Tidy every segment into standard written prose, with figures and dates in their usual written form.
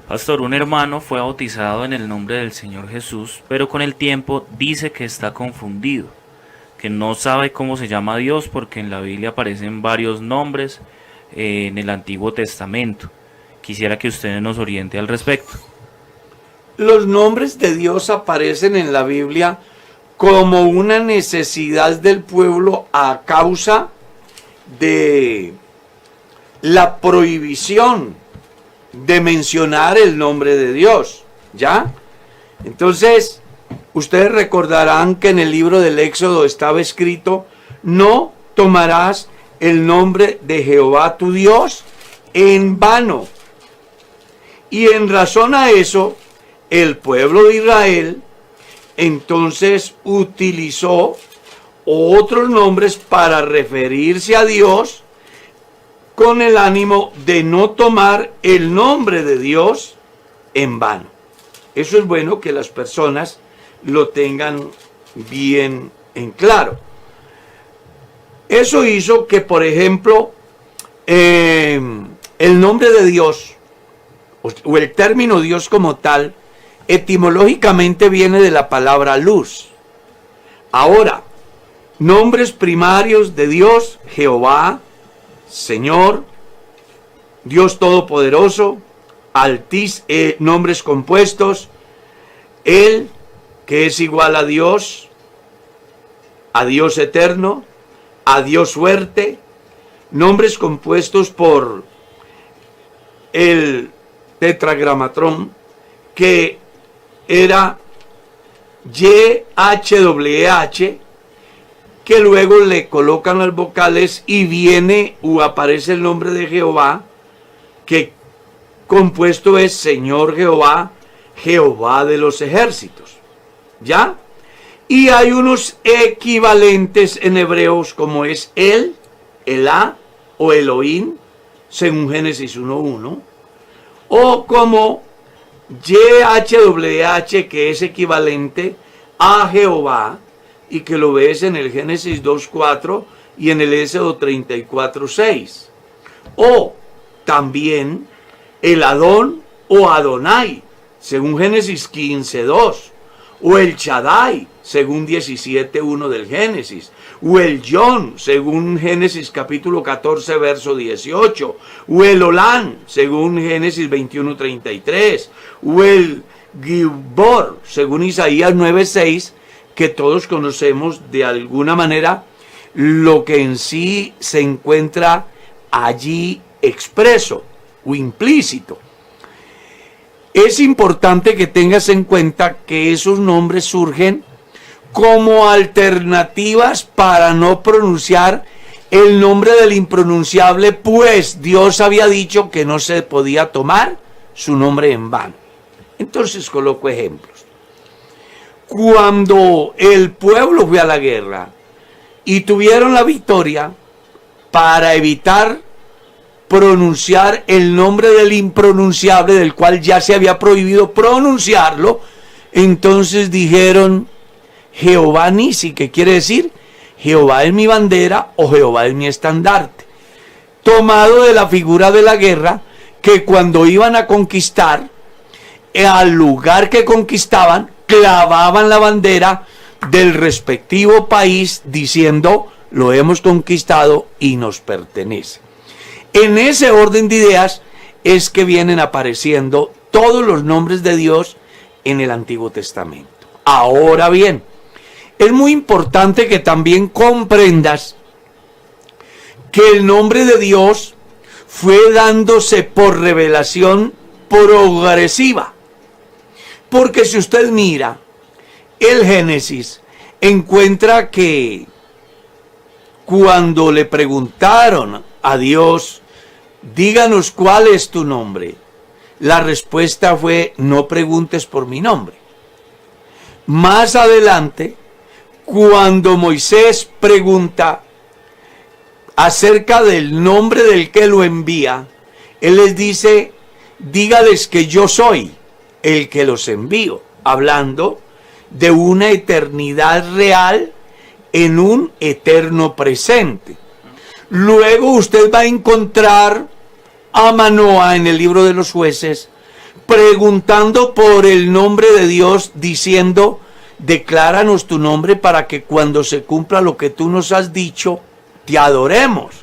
Pastor, un hermano fue bautizado en el nombre del Señor Jesús, pero con el tiempo dice que está confundido, que no sabe cómo se llama Dios porque en la Biblia aparecen varios nombres en el Antiguo Testamento. Quisiera que usted nos oriente al respecto. Los nombres de Dios aparecen en la Biblia como una necesidad del pueblo a causa de la prohibición de mencionar el nombre de Dios, ¿ya? Entonces, ustedes recordarán que en el libro del Éxodo estaba escrito: no tomarás el nombre de Jehová tu Dios en vano. Y en razón a eso, el pueblo de Israel entonces utilizó otros nombres para referirse a Dios con el ánimo de no tomar el nombre de Dios en vano. Eso es bueno que las personas lo tengan bien en claro. Eso hizo que, por ejemplo, el nombre de Dios o el término Dios como tal, etimológicamente viene de la palabra luz. Ahora, nombres primarios de Dios: Jehová, Señor, Dios Todopoderoso, nombres compuestos: Él, que es igual a Dios eterno, a Dios fuerte, nombres compuestos por el tetragramatrón, que era YHWH, que luego le colocan las vocales y viene o aparece el nombre de Jehová, que compuesto es Señor Jehová, Jehová de los ejércitos, ¿ya? Y hay unos equivalentes en hebreos como es el, Elá o Elohim, según Génesis 1:1, o como YHWH, que es equivalente a Jehová, y que lo ves en el Génesis 2:4 y en el Éxodo 34:6. O también el Adón o Adonai, según Génesis 15:2. O el Shaddai, según 17:1 del Génesis. O el Yon, según Génesis capítulo 14, verso 18. O el Olán, según Génesis 21:33. O el Gibor, según Isaías 9:6, que todos conocemos de alguna manera lo que en sí se encuentra allí expreso o implícito. Es importante que tengas en cuenta que esos nombres surgen como alternativas para no pronunciar el nombre del impronunciable, pues Dios había dicho que no se podía tomar su nombre en vano. Entonces coloco ejemplos. Cuando el pueblo fue a la guerra y tuvieron la victoria, para evitar pronunciar el nombre del impronunciable, del cual ya se había prohibido pronunciarlo, entonces dijeron Jehová Nisi, que quiere decir Jehová es mi bandera o Jehová es mi estandarte, tomado de la figura de la guerra, que cuando iban a conquistar, al lugar que conquistaban, clavaban la bandera del respectivo país diciendo: lo hemos conquistado y nos pertenece. En ese orden de ideas es que vienen apareciendo todos los nombres de Dios en el Antiguo Testamento. Ahora bien, es muy importante que también comprendas que el nombre de Dios fue dándose por revelación progresiva. Porque si usted mira el Génesis, encuentra que cuando le preguntaron a Dios: díganos cuál es tu nombre, la respuesta fue: no preguntes por mi nombre. Más adelante, cuando Moisés pregunta acerca del nombre del que lo envía, él les dice: dígales que yo soy el que los envío, hablando de una eternidad real en un eterno presente. Luego usted va a encontrar a Manoa en el libro de los Jueces preguntando por el nombre de Dios, diciendo: decláranos tu nombre para que cuando se cumpla lo que tú nos has dicho, te adoremos.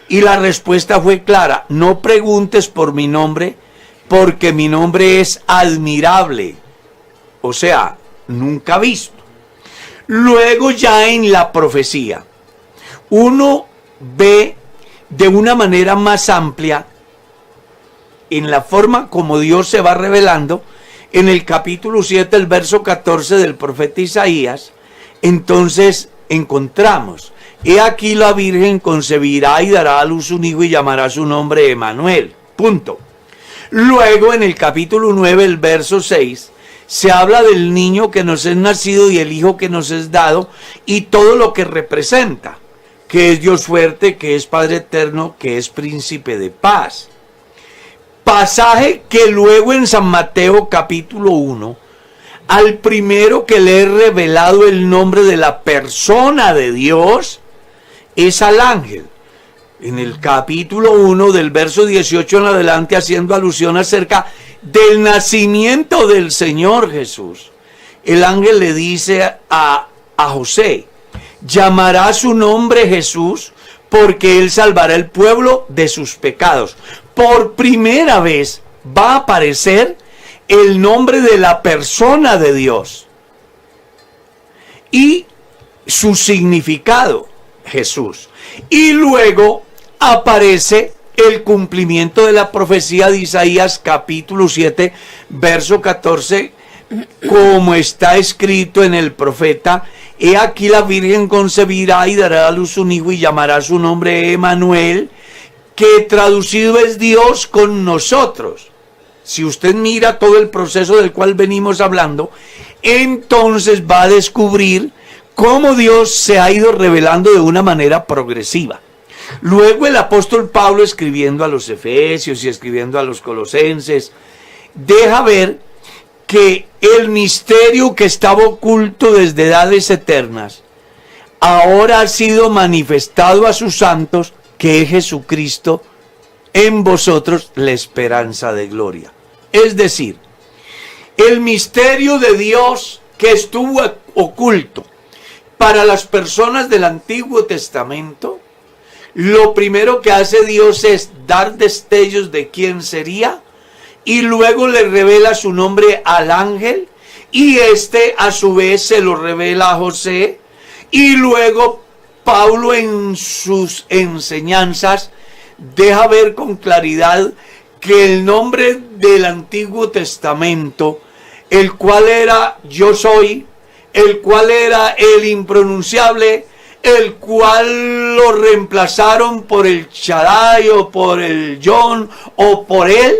Y la respuesta fue clara: no preguntes por mi nombre, porque mi nombre es admirable, o sea, nunca visto. Luego, ya en la profecía, uno ve de una manera más amplia, en la forma como Dios se va revelando, en el capítulo 7, el verso 14 del profeta Isaías. Entonces encontramos: he aquí la Virgen concebirá y dará a luz un hijo y llamará su nombre Emmanuel. Punto. Luego, en el capítulo 9, el verso 6, se habla del niño que nos es nacido y el hijo que nos es dado, y todo lo que representa, que es Dios fuerte, que es Padre eterno, que es príncipe de paz. Pasaje que luego en San Mateo capítulo 1, al primero que le he revelado el nombre de la persona de Dios es al ángel. En el capítulo 1 del verso 18 en adelante, haciendo alusión acerca del nacimiento del Señor Jesús, el ángel le dice a José: llamará su nombre Jesús, porque él salvará el pueblo de sus pecados. Por primera vez va a aparecer el nombre de la persona de Dios y su significado, Jesús. Y luego aparece el cumplimiento de la profecía de Isaías capítulo 7, verso 14, como está escrito en el profeta: he aquí la Virgen concebirá y dará a luz un hijo y llamará su nombre Emmanuel, que traducido es Dios con nosotros. Si usted mira todo el proceso del cual venimos hablando, entonces va a descubrir cómo Dios se ha ido revelando de una manera progresiva. Luego el apóstol Pablo, escribiendo a los Efesios y escribiendo a los Colosenses, deja ver que el misterio que estaba oculto desde edades eternas ahora ha sido manifestado a sus santos, que es Jesucristo en vosotros, la esperanza de gloria. Es decir, el misterio de Dios que estuvo oculto para las personas del Antiguo Testamento, lo primero que hace Dios es dar destellos de quién sería, y luego le revela su nombre al ángel, y este a su vez se lo revela a José, y luego Pablo en sus enseñanzas deja ver con claridad que el nombre del Antiguo Testamento, el cual era yo soy, el cual era el impronunciable, el cual lo reemplazaron por el Shaddai o por el John o por él,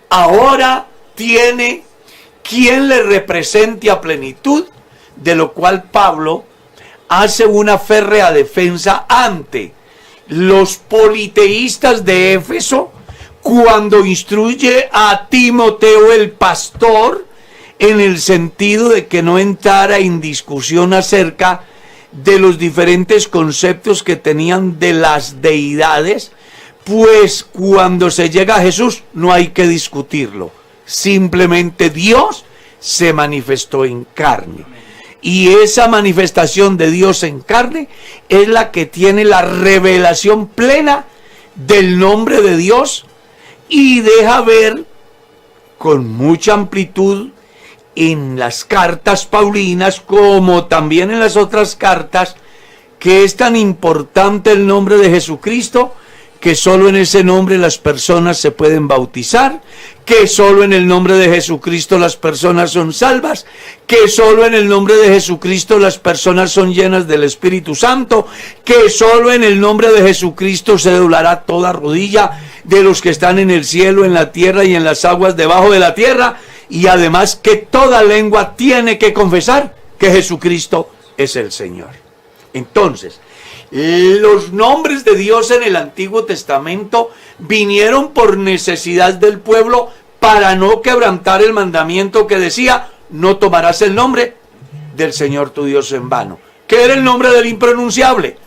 ahora tiene quien le represente a plenitud, de lo cual Pablo hace una férrea defensa ante los politeístas de Éfeso, cuando instruye a Timoteo el pastor, en el sentido de que no entrara en discusión acerca de los diferentes conceptos que tenían de las deidades, pues cuando se llega a Jesús no hay que discutirlo, simplemente Dios se manifestó en carne. Y esa manifestación de Dios en carne es la que tiene la revelación plena del nombre de Dios, y deja ver con mucha amplitud en las cartas paulinas, como también en las otras cartas, que es tan importante el nombre de Jesucristo, que solo en ese nombre las personas se pueden bautizar, que solo en el nombre de Jesucristo las personas son salvas, que solo en el nombre de Jesucristo las personas son llenas del Espíritu Santo, que solo en el nombre de Jesucristo se doblará toda rodilla de los que están en el cielo, en la tierra y en las aguas debajo de la tierra, y además que toda lengua tiene que confesar que Jesucristo es el Señor. Entonces, los nombres de Dios en el Antiguo Testamento vinieron por necesidad del pueblo, para no quebrantar el mandamiento que decía: no tomarás el nombre del Señor tu Dios en vano, que era el nombre del impronunciable.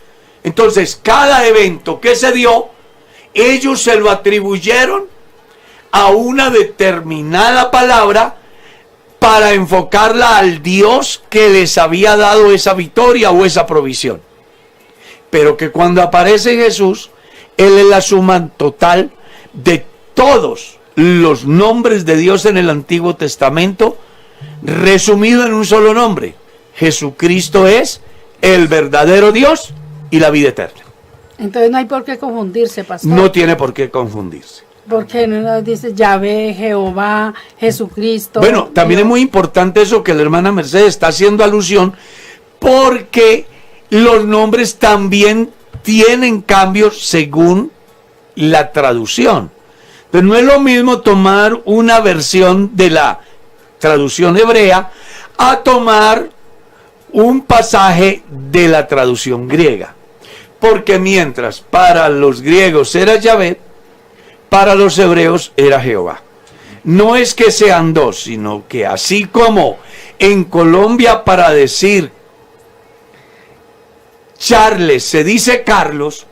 Entonces, cada evento que se dio, ellos se lo atribuyeron a una determinada palabra para enfocarla al Dios que les había dado esa victoria o esa provisión. Pero que cuando aparece Jesús, Él es la suma total de todos los nombres de Dios en el Antiguo Testamento, resumido en un solo nombre. Jesucristo es el verdadero Dios y la vida eterna. Entonces no hay por qué confundirse, pastor. No tiene por qué confundirse. Porque no dice Yahvé, Jehová, Jesucristo. Bueno, también Dios. es muy importante eso que la hermana Mercedes está haciendo alusión, porque los nombres también tienen cambios según la traducción. Pero no es lo mismo tomar una versión de la traducción hebrea a tomar un pasaje de la traducción griega. Porque mientras para los griegos era Yahvé, para los hebreos era Jehová. No es que sean dos, sino que así como en Colombia para decir Charles se dice Carlos,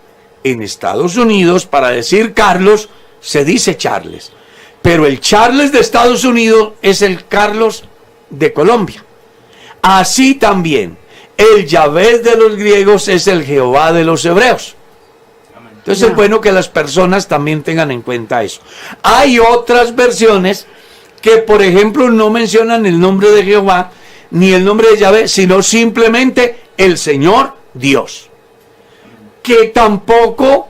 en Estados Unidos para decir Carlos se dice Charles. Pero el Charles de Estados Unidos es el Carlos de Colombia. Así también, el Yahvé de los griegos es el Jehová de los hebreos. Entonces es bueno que las personas también tengan en cuenta eso. Hay otras versiones que, por ejemplo, no mencionan el nombre de Jehová ni el nombre de Yahvé, sino simplemente el Señor Dios, que tampoco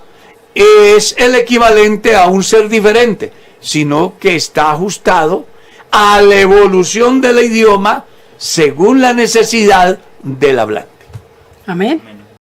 es el equivalente a un ser diferente, sino que está ajustado a la evolución del idioma según la necesidad del hablante. Amén.